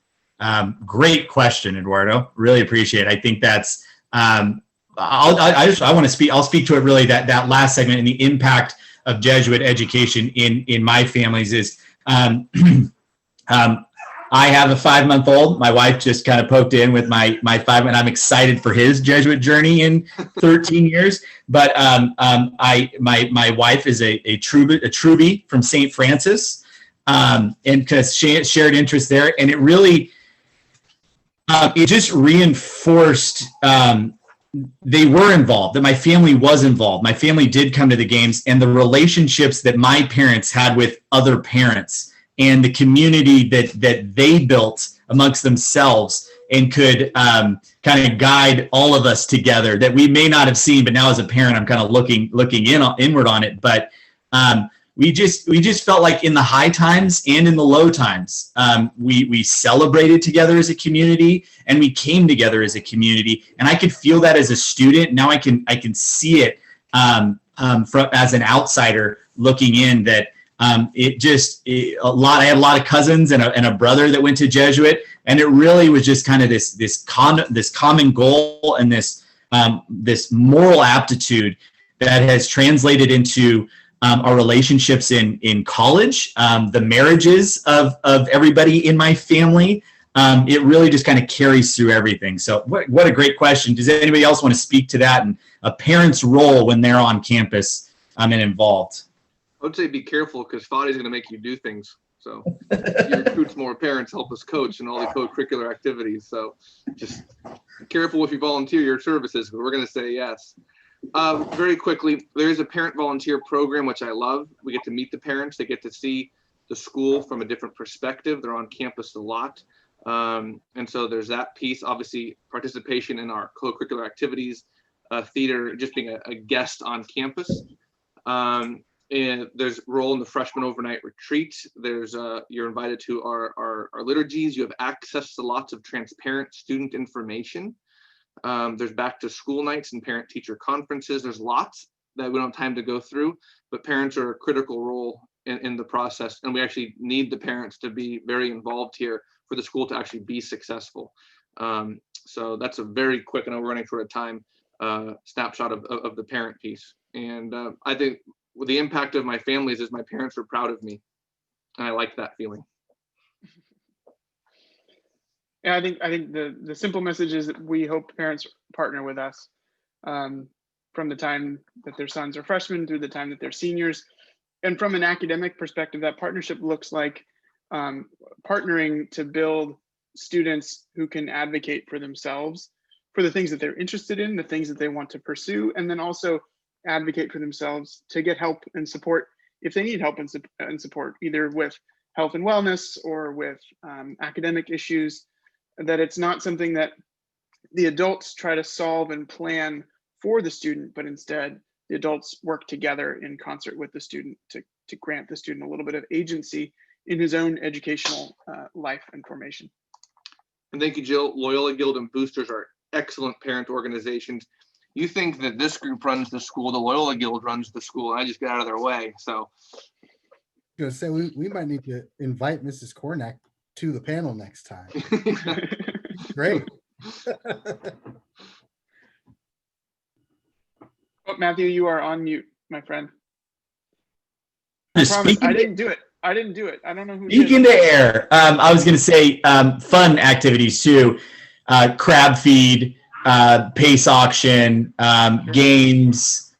Great question, Eduardo. Really appreciate it. I think that's, I'll speak to it really, that last segment and the impact of Jesuit education in my families is, I have a 5-month-old. My wife just kind of poked in with my 5, and I'm excited for his Jesuit journey in 13 years. But my wife is a Truby from St. Francis, and because she shared interest there, and it really it just reinforced they were involved, that my family was involved. My family did come to the games, and the relationships that my parents had with other parents and the community that they built amongst themselves and could kind of guide all of us together that we may not have seen, but now as a parent, I'm kind of looking inward on it. But we just felt like in the high times and in the low times, we celebrated together as a community and we came together as a community. And I could feel that as a student. Now I can see it as an outsider looking in, that I had a lot of cousins and a brother that went to Jesuit, and it really was just kind of this common goal and this moral aptitude that has translated into our relationships in college, the marriages of everybody in my family. It really just kind of carries through everything. So what a great question. Does anybody else want to speak to that and a parent's role when they're on campus and involved? I would say be careful, because Fadia's going to make you do things. So he recruits more parents, help us coach and all the co-curricular activities. So just be careful if you volunteer your services, but we're going to say yes. Very quickly, there's a parent volunteer program, which I love. We get to meet the parents. They get to see the school from a different perspective. They're on campus a lot. And so there's that piece, obviously participation in our co-curricular activities, theater, just being a guest on campus. And there's role in the freshman overnight retreat. There's you're invited to our liturgies. You have access to lots of transparent student information. There's back to school nights and parent teacher conferences. There's lots that we don't have time to go through, but parents are a critical role in the process. And we actually need the parents to be very involved here for the school to actually be successful. So that's a very quick, I know we're running short of time, snapshot of the parent piece. And I think the impact of my families is my parents are proud of me. And I like that feeling. Yeah, I think the simple message is that we hope parents partner with us from the time that their sons are freshmen through the time that they're seniors. And from an academic perspective, that partnership looks like partnering to build students who can advocate for themselves, for the things that they're interested in, the things that they want to pursue, and then also advocate for themselves to get help and support if they need help and support, either with health and wellness or with academic issues. That it's not something that the adults try to solve and plan for the student, but instead the adults work together in concert with the student to grant the student a little bit of agency in his own educational life and formation. And thank you, Jill. Loyola Guild and Boosters are excellent parent organizations. You think that this group runs the school, the Loyola Guild runs the school, and I just get out of their way. So I was gonna say we might need to invite Mrs. Kornack to the panel next time. Great. Oh, Matthew, you are on mute, my friend. I promise, I didn't do it. I don't know who Speaking to air. I was going to say fun activities too. Crab feed, pace auction, games,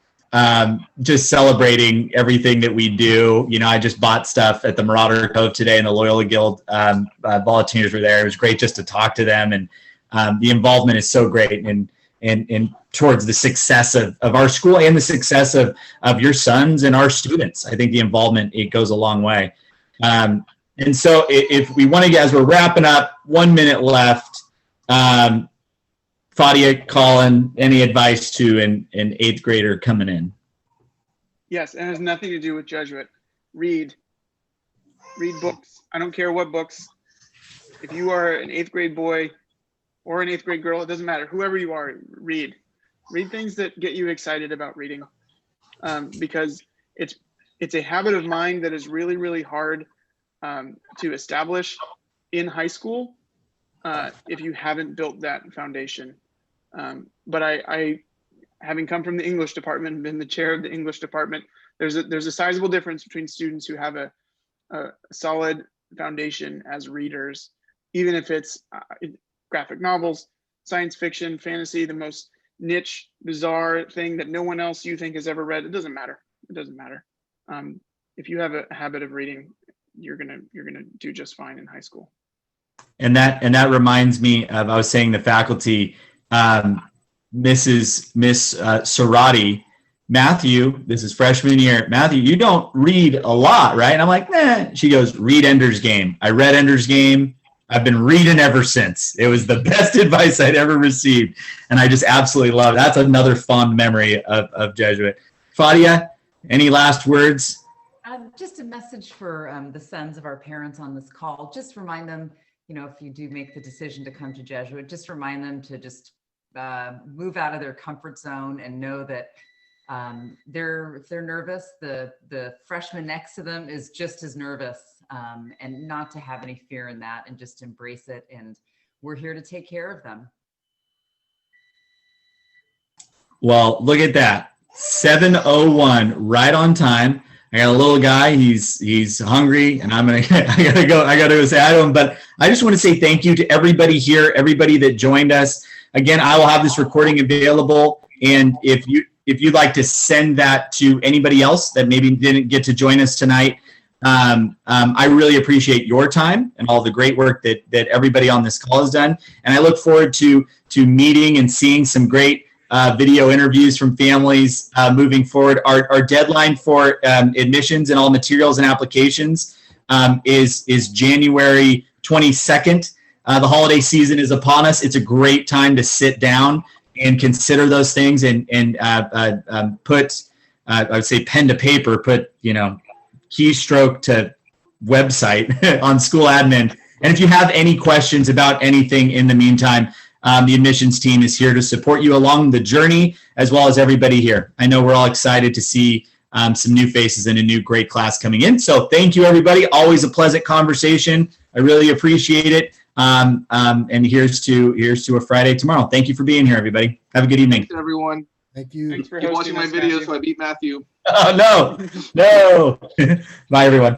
just celebrating everything that we do. You know, I just bought stuff at the Marauder Cove today, and the Loyola Guild volunteers were there. It was great just to talk to them, and the involvement is so great and towards the success of our school and the success of your sons and our students. I think the involvement, it goes a long way. And so if we want to get, as we're wrapping up, 1 minute left, Fadia, Colin, any advice to an 8th grader coming in? Yes, and it has nothing to do with Jesuit. Read books. I don't care what books. If you are an 8th grade boy or an 8th grade girl, it doesn't matter. Whoever you are, read things that get you excited about reading, because it's a habit of mind that is really, really hard to establish in high school if you haven't built that foundation. But I having come from the English department and been the chair of the English department, there's a sizable difference between students who have a solid foundation as readers, even if it's graphic novels, science fiction, fantasy, the most niche, bizarre thing that no one else you think has ever read. It doesn't matter. If you have a habit of reading, you're gonna do just fine in high school. And that reminds me of, I was saying the faculty, Miss Cerati, Matthew, this is freshman year, Matthew, you don't read a lot, right? And I'm like, nah. She goes, read Ender's Game. I read Ender's Game. I've been reading ever since. It was the best advice I'd ever received. And I just absolutely love it. That's another fond memory of Jesuit. Fadia, any last words? Just a message for the sons of our parents on this call. Just remind them, you know, if you do make the decision to come to Jesuit, just remind them to just move out of their comfort zone and know that They're nervous. The freshman next to them is just as nervous, and not to have any fear in that and just embrace it. And we're here to take care of them. Well, look at that. 7:01, right on time. I got a little guy. He's hungry, and I gotta go say hi to him. But I just want to say thank you to everybody here, everybody that joined us. Again, I will have this recording available, and if you'd like to send that to anybody else that maybe didn't get to join us tonight, I really appreciate your time and all the great work that everybody on this call has done. And I look forward to meeting and seeing some great video interviews from families moving forward. Our deadline for admissions and all materials and applications is January 22nd. The holiday season is upon us. It's a great time to sit down and consider those things and put, I would say, pen to paper, put, keystroke to website on school admin. And if you have any questions about anything in the meantime, the admissions team is here to support you along the journey, as well as everybody here. I know we're all excited to see some new faces and a new great class coming in. So thank you, everybody. Always a pleasant conversation. I really appreciate it. And here's to a Friday tomorrow. Thank you for being here, everybody. Have a good evening. Thanks, everyone. Thank you. Thanks for Keep hosting watching my us, videos Matthew. so I beat Matthew. Oh, no. Bye, everyone.